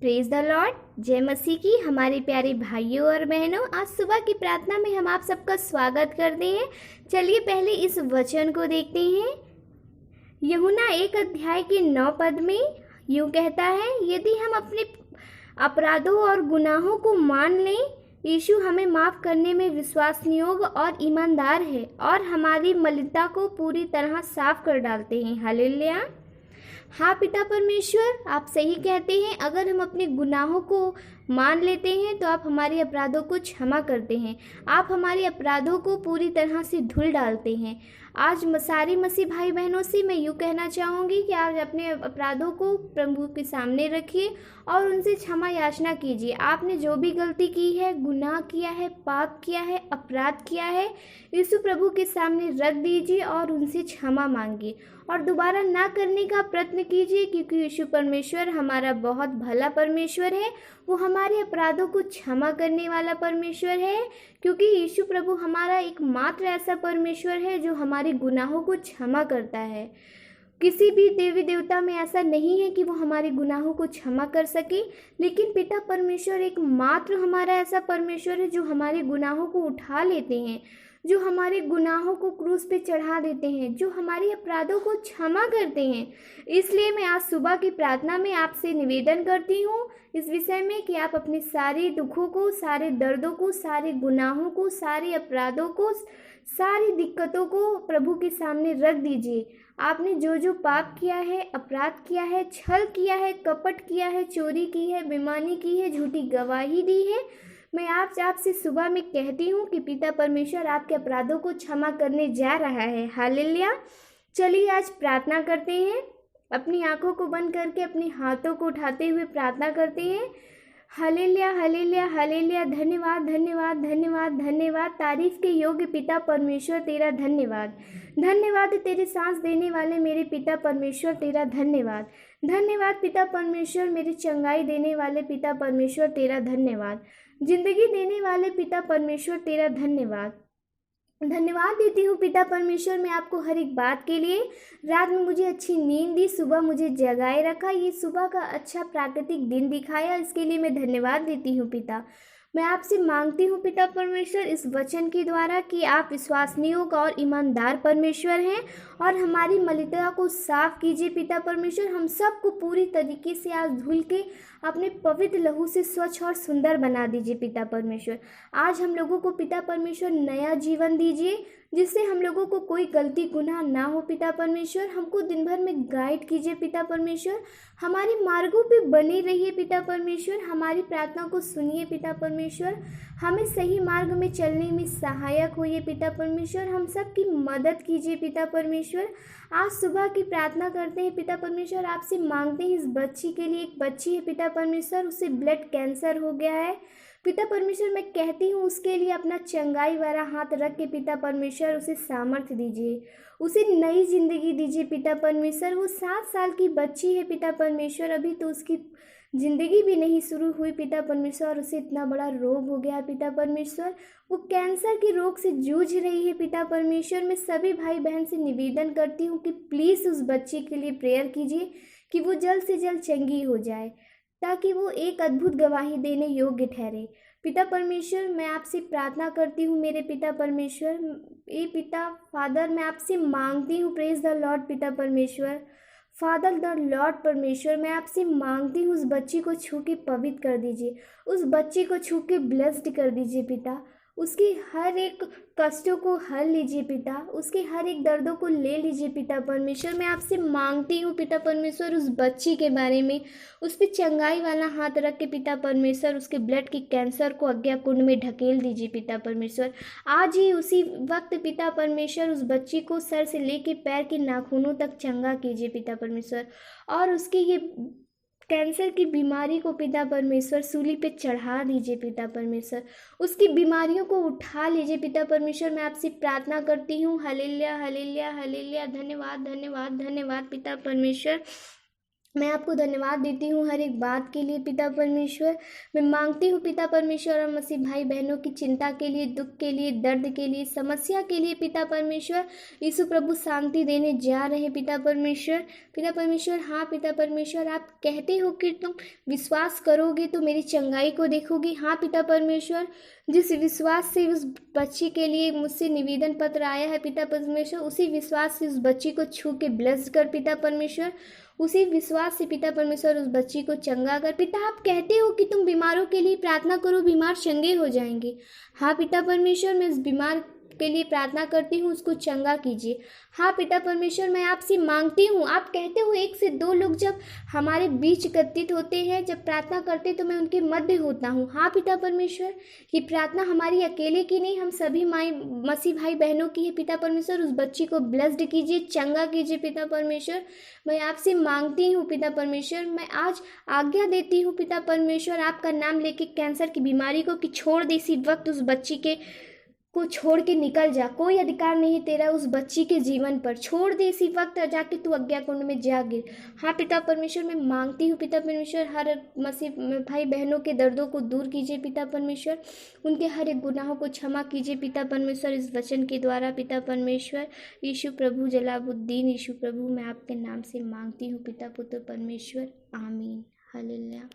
Praise the Lord. जय मसीह की। हमारे प्यारे भाइयों और बहनों, आज सुबह की प्रार्थना में हम आप सबका स्वागत करते हैं। चलिए पहले इस वचन को देखते हैं। यूहन्ना 1 अध्याय के 9 पद में यूँ कहता है, यदि हम अपने अपराधों और गुनाहों को मान लें, यीशु हमें माफ़ करने में विश्वसनीय और ईमानदार है और हमारी मलिनता को पूरी तरह साफ कर डालते हैं। हालेलुया। हाँ पिता परमेश्वर, आप सही कहते हैं। अगर हम अपने गुनाहों को मान लेते हैं तो आप हमारे अपराधों को क्षमा करते हैं। आप हमारे अपराधों को पूरी तरह से धुल डालते हैं। आज सारे मसीह भाई बहनों से मैं यूँ कहना चाहूँगी कि आप अपने अपराधों को प्रभु के सामने रखिए और उनसे क्षमा याचना कीजिए। आपने जो भी गलती की है, गुनाह किया है, पाप किया है, अपराध किया है, यीशु प्रभु के सामने रख दीजिए और उनसे क्षमा मांगिए और दोबारा ना करने का प्रयत्न कीजिए, क्योंकि यीशु परमेश्वर हमारा बहुत भला परमेश्वर है। वो हमारे अपराधों को क्षमा करने वाला परमेश्वर है, क्योंकि यीशु प्रभु हमारा एकमात्र ऐसा परमेश्वर है जो हमारे गुनाहों को क्षमा करता है। किसी भी देवी देवता में ऐसा नहीं है कि वो हमारे गुनाहों को क्षमा कर सके, लेकिन पिता परमेश्वर एकमात्र हमारा ऐसा परमेश्वर है जो हमारे गुनाहों को उठा लेते हैं, जो हमारे गुनाहों को क्रूस पे चढ़ा देते हैं, जो हमारे अपराधों को क्षमा करते हैं। इसलिए मैं आज सुबह की प्रार्थना में आपसे निवेदन करती हूँ इस विषय में कि आप अपने सारे दुखों को, सारे दर्दों को, सारे गुनाहों को, सारे अपराधों को, सारी दिक्कतों को प्रभु के सामने रख दीजिए। आपने जो जो पाप किया है, अपराध किया है, छल किया है, कपट किया है, चोरी की है, बेईमानी की है, झूठी गवाही दी है, मैं आपसे सुबह में कहती हूँ कि पिता परमेश्वर आपके अपराधों को क्षमा करने जा रहा है। हालेलुया। चलिए आज प्रार्थना करते हैं। अपनी आंखों को बंद करके अपने हाथों को उठाते हुए प्रार्थना करते हैं। Hallelujah, hallelujah, hallelujah. धन्यवाद, धन्यवाद, धन्यवाद, धन्यवाद। तारीफ के योग्य पिता परमेश्वर तेरा धन्यवाद। धन्यवाद तेरे सांस देने वाले मेरे पिता परमेश्वर तेरा धन्यवाद। धन्यवाद पिता परमेश्वर, मेरी चंगाई देने वाले पिता परमेश्वर तेरा धन्यवाद। जिंदगी देने वाले पिता परमेश्वर तेरा धन्यवाद। धन्यवाद देती हूँ पिता परमेश्वर, मैं आपको हर एक बात के लिए। रात में मुझे अच्छी नींद दी, सुबह मुझे जगाए रखा, ये सुबह का अच्छा प्राकृतिक दिन दिखाया, इसके लिए मैं धन्यवाद देती हूँ पिता। मैं आपसे मांगती हूँ पिता परमेश्वर इस वचन के द्वारा कि आप विश्वसनीय और ईमानदार परमेश्वर हैं और हमारी मलिनता को साफ कीजिए पिता परमेश्वर। हम सबको पूरी तरीके से आज धुल के अपने पवित्र लहू से स्वच्छ और सुंदर बना दीजिए पिता परमेश्वर। आज हम लोगों को पिता परमेश्वर नया जीवन दीजिए, जिससे हम लोगों को कोई गलती गुनाह ना हो पिता परमेश्वर। हमको दिन भर में गाइड कीजिए पिता परमेश्वर। हमारे मार्गों पे बने रहिए पिता परमेश्वर। हमारी प्रार्थना को सुनिए पिता परमेश्वर। हमें सही मार्ग में चलने में सहायक होइए पिता परमेश्वर। हम सब की मदद कीजिए पिता परमेश्वर। आज सुबह की प्रार्थना करते हैं पिता परमेश्वर, आपसे मांगते हैं इस बच्ची के लिए। एक बच्ची है पिता परमेश्वर, उसे ब्लड कैंसर हो गया है पिता परमेश्वर। मैं कहती हूँ उसके लिए अपना चंगाई वाला हाथ रख के पिता परमेश्वर उसे सामर्थ्य दीजिए, उसे नई जिंदगी दीजिए पिता परमेश्वर। वो 7 साल की बच्ची है पिता परमेश्वर, अभी तो उसकी जिंदगी भी नहीं शुरू हुई पिता परमेश्वर और उसे इतना बड़ा रोग हो गया पिता परमेश्वर। वो कैंसर के रोग से जूझ रही है पिता परमेश्वर। मैं सभी भाई बहन से निवेदन करती हूँ कि प्लीज़ उस बच्ची के लिए प्रेयर कीजिए कि वो जल्द से जल्द चंगी हो जाए, ताकि वो एक अद्भुत गवाही देने योग्य ठहरे पिता परमेश्वर। मैं आपसे प्रार्थना करती हूँ मेरे पिता परमेश्वर। ये पिता फादर, मैं आपसे मांगती हूँ, प्रेज द लॉर्ड पिता परमेश्वर, फादर द लॉर्ड परमेश्वर, मैं आपसे मांगती हूँ उस बच्ची को छू के पवित्र कर दीजिए, उस बच्ची को छू के ब्लेस्ड कर दीजिए पिता। उसकी हर एक कष्टों को हल लीजिए पिता, उसके हर एक दर्दों को ले लीजिए पिता परमेश्वर। मैं आपसे मांगती हूँ पिता परमेश्वर उस बच्ची के बारे में, उस पर चंगाई वाला हाथ रख के पिता परमेश्वर उसके ब्लड के कैंसर को अज्ञा कुंड में ढकेल दीजिए पिता परमेश्वर। आज ही उसी वक्त पिता परमेश्वर उस बच्ची को सर से लेके पैर के नाखूनों तक चंगा कीजिए पिता परमेश्वर, और उसके ये कैंसर की बीमारी को पिता परमेश्वर सूली पे चढ़ा दीजिए पिता परमेश्वर। उसकी बीमारियों को उठा लीजिए पिता परमेश्वर। मैं आपसे प्रार्थना करती हूँ। Hallelujah, hallelujah, hallelujah. धन्यवाद, धन्यवाद, धन्यवाद पिता परमेश्वर। मैं आपको धन्यवाद देती हूँ हर एक बात के लिए पिता परमेश्वर। मैं मांगती हूँ पिता परमेश्वर और मसीह भाई बहनों की चिंता के लिए, दुख के लिए, दर्द के लिए, समस्या के लिए पिता परमेश्वर। यीशु प्रभु शांति देने जा रहे हैं पिता परमेश्वर। पिता परमेश्वर, हाँ पिता परमेश्वर, आप कहते हो कि तुम विश्वास करोगे तो मेरी चंगाई को देखोगे। हाँ पिता परमेश्वर, जिस विश्वास से उस बच्ची के लिए मुझसे निवेदन पत्र आया है पिता परमेश्वर, उसी विश्वास से उस बच्ची को छू के ब्लेस कर पिता परमेश्वर। उसी विश्वास से पिता परमेश्वर उस बच्ची को चंगा कर। पिता, आप कहते हो कि तुम बीमारों के लिए प्रार्थना करो, बीमार चंगे हो जाएंगे। हाँ पिता परमेश्वर, मैं उस बीमार के लिए प्रार्थना करती हूँ, उसको चंगा कीजिए। हाँ पिता परमेश्वर, मैं आपसे मांगती हूँ, आप कहते हो 1 से 2 लोग जब हमारे बीच एकत्रित होते हैं, जब प्रार्थना करते तो मैं उनके मध्य होता हूँ। हाँ पिता परमेश्वर, ये प्रार्थना हमारी अकेले की नहीं, हम सभी मसीह भाई बहनों की है पिता परमेश्वर। उस बच्ची को ब्लेस्ड कीजिए, चंगा कीजिए पिता परमेश्वर। मैं आपसे मांगती हूँ पिता परमेश्वर, मैं आज आज्ञा देती हूँ पिता परमेश्वर, आपका नाम लेके कैंसर की बीमारी को कि छोड़ दे इसी वक्त, उस बच्ची के को छोड़ के निकल जा। कोई अधिकार नहीं तेरा उस बच्ची के जीवन पर, छोड़ दे इसी वक्त, जाके तू आज्ञा कुंड में जा गिर। हाँ पिता परमेश्वर, मैं मांगती हूँ पिता परमेश्वर, हर मसीह भाई बहनों के दर्दों को दूर कीजिए पिता परमेश्वर, उनके हर एक गुनाहों को क्षमा कीजिए पिता परमेश्वर, इस वचन के द्वारा पिता परमेश्वर। यीशु प्रभु जलालुद्दीन, यीशु प्रभु, मैं आपके नाम से मांगती हूँ पिता पुत्र परमेश्वर, आमीन। हालेलुया।